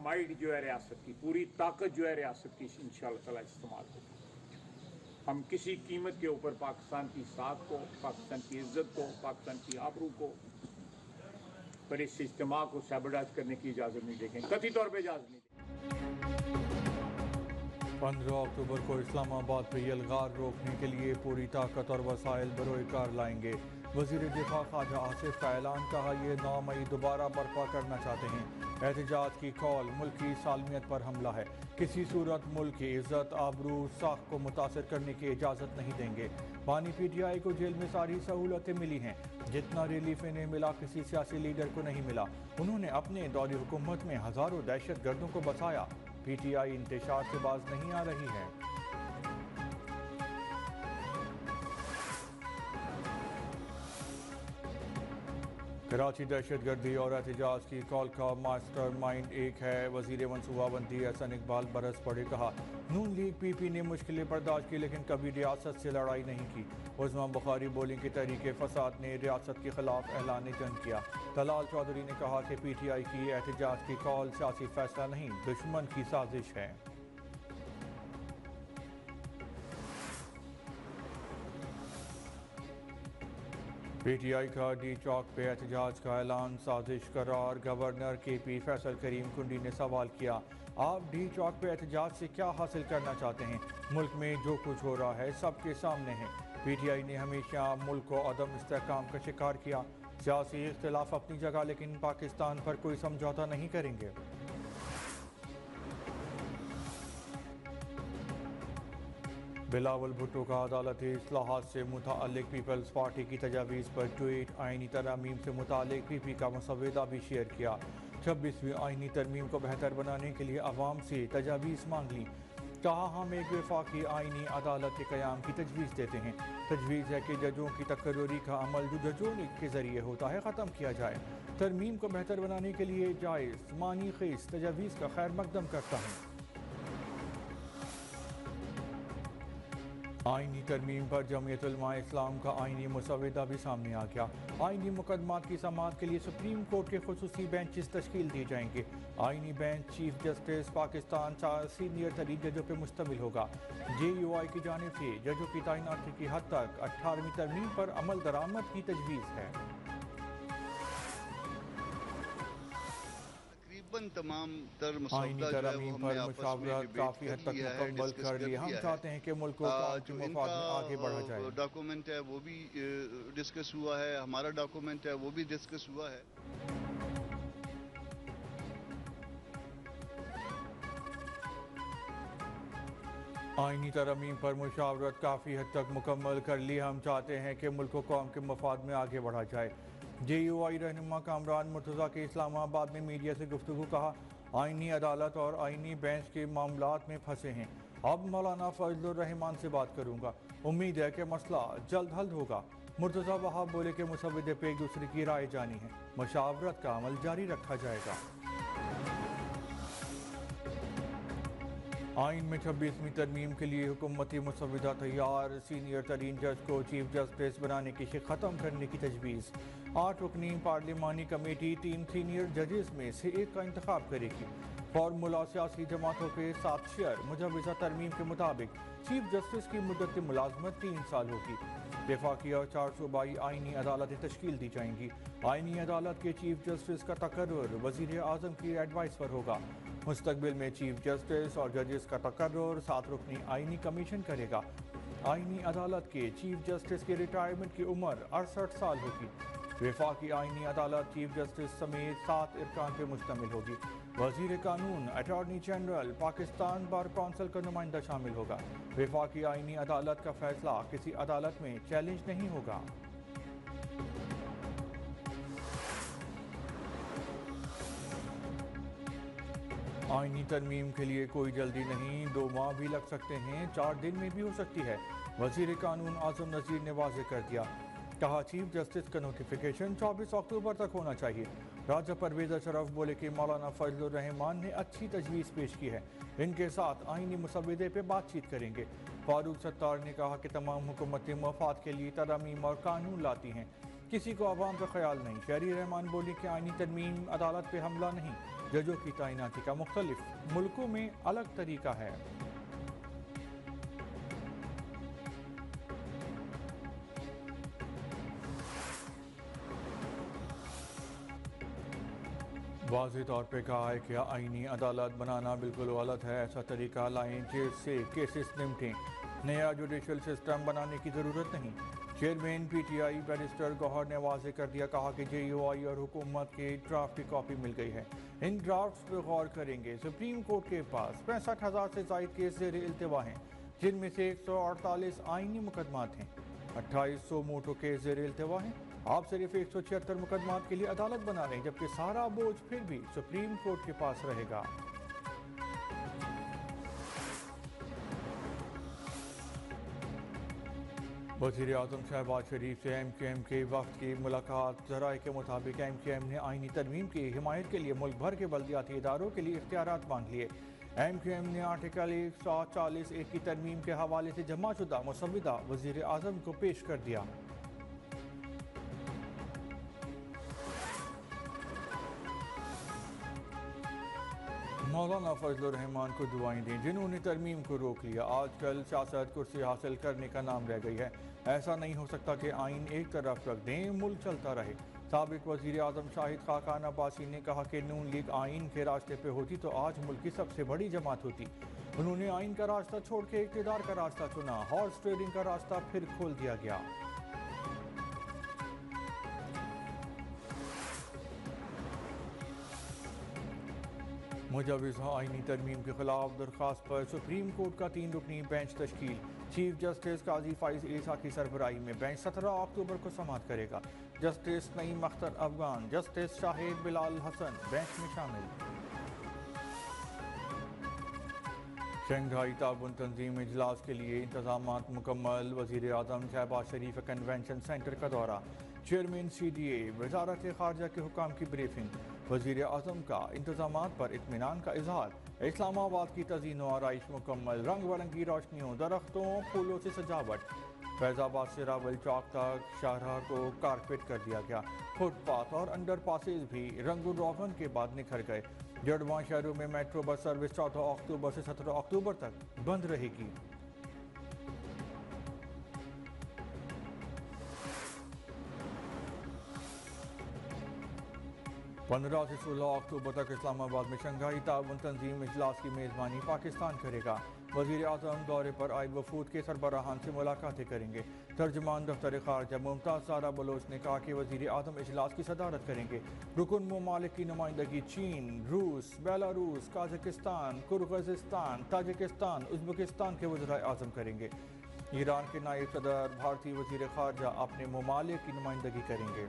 Might जो है रियासत की, पूरी ताकत जो है रियासत की इंशाअल्लाह ताला इस्तेमाल होगी। हम किसी कीमत के ऊपर पाकिस्तान की साख को, पाकिस्तान की इज्जत को, पाकिस्तान की आबरू को, पर इस इज्तिमा को सैबोटाज करने की इजाज़त नहीं देंगे, कतई तौर पर इजाज़त नहीं देंगे। 15 अक्टूबर को इस्लामाबाद पर यलगार रोकने के लिए पूरी ताकत और वसाइल बरोए कार लाएंगे। वज़ीर दिफा ख्वाजा आसिफ का ऐलान, कहा ये 9 मई दोबारा बर्पा करना चाहते हैं। एहतजाज की कॉल मुल्क की सालमियत पर हमला है, किसी सूरत मुल्क की इज्जत आबरू साख को मुतासर करने की इजाज़त नहीं देंगे। बानी PTI को जेल में सारी सहूलतें मिली हैं, जितना रिलीफ इन्हें मिला किसी सियासी लीडर को नहीं मिला। उन्होंने अपने दौरे हुकूमत में हज़ारों दहशत गर्दों को बसाया। PTI इंतशार से बाज नहीं आ रही है। कराची दहशतगर्दी और एहतजाज की कॉल का मास्टरमाइंड एक है, वजीर मनसूबाबंदी एहसन इकबाल बरस पड़े, कहा नून लीग PP ने मुश्किलें बर्दाश्त की लेकिन कभी रियासत से लड़ाई नहीं की। उस्मान बुखारी बोली कि तहरीक फसाद ने रियासत के खिलाफ ऐलान जंग किया। तलाल चौधरी ने कहा कि PTI की एहतजाज की कॉल सियासी फैसला नहीं, दुश्मन की साजिश है। PTI का डी चौक पे एहतजाज का ऐलान साजिश करार, गवर्नर KP फैसल करीम कुंडी ने सवाल किया, आप डी चौक पे एहतजाज से क्या हासिल करना चाहते हैं? मुल्क में जो कुछ हो रहा है सबके सामने है। PTI ने हमेशा मुल्क को अदम इस्तेहकाम का शिकार किया। सियासी इख्तिलाफ अपनी जगह, लेकिन पाकिस्तान पर कोई समझौता नहीं करेंगे। बिलावल भुट्टो का अदालती इस्लाहात से मुताल्लिक पीपल्स पार्टी की तजावीज़ पर ट्वीट, आइनी तरमीम से मुताल्लिक PP का मसवदा भी शेयर किया। 26वीं आइनी तरमीम को बेहतर बनाने के लिए अवाम से तजावीज़ मांग ली। कहा हम एक वफाकी आइनी अदालत के क़याम की तजवीज़ देते हैं। तजवीज़ है कि जजों की तकर्री का अमल जो जजों के ज़रिए होता है ख़त्म किया जाए। तरमीम को बेहतर बनाने के लिए जायज़ मानी खेज तजावीज़ का खैर मकदम करता हूँ। आइनी तरमीम पर जमीयत उलमा इस्लाम का आइनी मसवदा भी सामने आ गया। आइनी मुकदमात की समाअत के लिए सुप्रीम कोर्ट के खुसूसी बेंचेस तश्कील दिए जाएंगे। आइनी bench chief justice Pakistan 4 senior तरीन जजों पर मुश्तमिल होगा। JUI की जानिब से जजों की तैनाती की हद तक 18वीं तरमीम पर अमल दरामद की तजवीज़ है। तमाम आइनी तरमीम पर मुशावरत काफी हद तक मुकम्मल कर ली। हम चाहते हैं कि मुल्क को जो मफाद में आगे बढ़ा जाए। डॉक्यूमेंट है वो भी डिस्कस हुआ है, हमारा डॉक्यूमेंट है वो भी डिस्कस हुआ है। आइनी तरमीम पर मुशावरत काफ़ी हद तक मुकम्मल कर ली। हम चाहते हैं कि मुल्क को कौम के मफाद में आगे बढ़ा जाए। JUI रहनुमा कामरान मुर्तज़ा के इस्लामाबाद में मीडिया से गुफ्तगू, कहा आइनी अदालत और आइनी बेंच के मामलात में फंसे हैं। अब मौलाना फजलुर रहमान से बात करूँगा, उम्मीद है कि मसला जल्द हल होगा। मुर्तज़ा वहाब बोले कि मुसव्वदे पे एक दूसरे की राय जानी है, मशावरत का अमल जारी रखा जाएगा। आइन में 26वीं तरमीम के लिए हुकूमती मुसव्वदा तैयार, सीनियर तरीन जज को चीफ जस्टिस बनाने की शिक ख़त्म करने की तजवीज़। 8 रुकनी पार्लिमानी कमेटी 3 सीनियर जजेस में से एक का इंतखाब करेगी। फार्मूला सियासी जमातों के 7 शेयर, मुजवज़ा तरमीम के मुताबिक चीफ जस्टिस की मुद्दत मुलाजमत 3 साल होगी। वफाकी और 4 सूबाई आइनी अदालतें तश्कील दी जाएंगी। आइनी अदालत के चीफ जस्टिस का तकर्रुर वज़ीर आज़म की एडवाइस पर होगा। मुस्तकबिल में चीफ जस्टिस और जजेस का तकर्रुर 7 रुकनी आइनी कमीशन करेगा। आइनी अदालत के चीफ जस्टिस की रिटायरमेंट की उम्र 68 साल होगी। वफाकी आइनी अदालत चीफ जस्टिस समेत 7 इरकान पर मुश्तमिल होगी। वजीर कानून, attorney general, Pakistan bar council का नुमाइंदा शामिल होगा। वफाकी आइनी अदालत का फैसला किसी अदालत में चैलेंज नहीं होगा। आइनी तरमीम के लिए कोई जल्दी नहीं, 2 माह भी लग सकते हैं, 4 दिन में भी हो सकती है। वजीर कानून आज़म नज़ीर ने वाज़ेह कर दिया, कहा चीफ जस्टिस का नोटिफिकेशन 24 अक्टूबर तक होना चाहिए। राजा परवेज अशरफ बोले कि मौलाना फजलुर रहमान ने अच्छी तजवीज़ पेश की है, इनके साथ आइनी मुसव्वदे पे बातचीत करेंगे। फारूक सत्तार ने कहा कि तमाम हुकूमती मफाद के लिए तरमीम और कानून लाती हैं, किसी को आवाम का ख्याल नहीं। शहरी रहमान बोली कि आईनी तरमीम अदालत पे हमला नहीं, जजों की तैनाती का मुख्तलिफ मुल्कों में अलग तरीका है। वाज़ेह तौर पे कहा है कि आईनी अदालत बनाना बिल्कुल गलत है। ऐसा तरीका लाएं जिससे केसेस निपटें। नया जुडिशल सिस्टम बनाने की ज़रूरत नहीं। चेयरमैन PTI बैरिस्टर गौहर ने वाज़ेह कर दिया, कहा कि JUI और हुकूमत के ड्राफ्ट की कॉपी मिल गई है, इन ड्राफ्ट पर गौर करेंगे। सुप्रीम कोर्ट के पास 65,000 से ज़ायद केस ज़ेर इल्तिवा हैं, जिनमें से 148 आईनी मुकदमात हैं, 2800 मोटो केस ज़ेर इल्तिवा हैं। आप सिर्फ 176 मुकदमात के लिए अदालत बना रहे हैं, जबकि सारा बोझ फिर भी सुप्रीम कोर्ट के पास रहेगा। वज़ीर आज़म शहबाज शरीफ से MQM के वफ़द की मुलाकात। ज़राए के मुताबिक MQM ने आईनी तरमीम की हिमायत के लिए मुल्क भर के बल्दियाती इदारों के लिए इख्तियारात मांग लिए। MQM ने आर्टिकल 140(1) की तरमीम के हवाले से जमाशुदा मुसव्विदा वज़ीर आज़म को पेश कर दिया। मौलाना फजलुर रहमान को दुआएं दें, जिन्होंने तरमीम को रोक लिया। आजकल सियासत कुर्सी हासिल करने का नाम रह गई है। ऐसा नहीं हो सकता कि आइन एक तरफ रख दें, मुल्क चलता रहे। साबिक वज़ीर आज़म शाहिद खाकान अब्बासी ने कहा कि नून लीग आइन के रास्ते पे होती तो आज मुल्क की सबसे बड़ी जमात होती। उन्होंने आइन का रास्ता छोड़ के इक़्तिदार का रास्ता चुना। हॉर्स ट्रेडिंग का रास्ता फिर खोल दिया गया। मुजव्विज़ आईनी तरमीम के खिलाफ दरख्वास्त पर सुप्रीम कोर्ट का 3 रुकनी बेंच तश्कील। चीफ जस्टिस काजी फाइज ईसा की सरबराही में बेंच 17 अक्टूबर को समाअत करेगा। Justice Naeem Akhtar Afghan, justice Shahid Bilal Hassan bench में शामिल। शंघाई ताउन तंजीम इजलास के लिए इंतजामात मुकम्मल। वज़ीर आज़म शहबाज शरीफ कन्वेंशन सेंटर का दौरा। चेयरमैन CDA वजारत खारजा के हुकाम की ब्रीफिंग। वज़ीर आज़म का इंतजामात पर इत्मीनान का इजहार। इस्लामाबाद की तज़ीन व आराइश मुकम्मल। रंग बिरंगी रोशनियों, दरख्तों, फूलों से सजावट। फैज़ाबाद से रावल चौक तक शाहराह को कारपेट कर दिया गया। फुटपाथ और अंडर पासेज भी रंगो रोगन के बाद निखर गए। जड़वा शहरों में मेट्रो बस सर्विस 14 अक्टूबर से 17 अक्टूबर तक बंद रहेगी। 15 से 16 अक्टूबर तक इस्लामाबाद में शंघाई ताउन तंजीम इजलास की मेज़बानी पाकिस्तान करेगा। वज़ीर आज़म दौरे पर आए वफूद के सरबराहान से मुलाकातें करेंगे। तर्जुमान दफ्तर खारजा मुमताज़ ज़ारा बलोच ने कहा कि वज़ीर आज़म इजलास की सदारत करेंगे। रुकन ममालिक की नुमाइंदगी चीन, रूस, बेलारूस, काज़ाकिस्तान, किर्गिज़स्तान, ताजिकिस्तान, उज़्बेकिस्तान के वज़ीर आज़म करेंगे। ईरान के नायब सदर भारतीय वज़ीर खारजा अपने ममालिक की नुमाइंदगी करेंगे।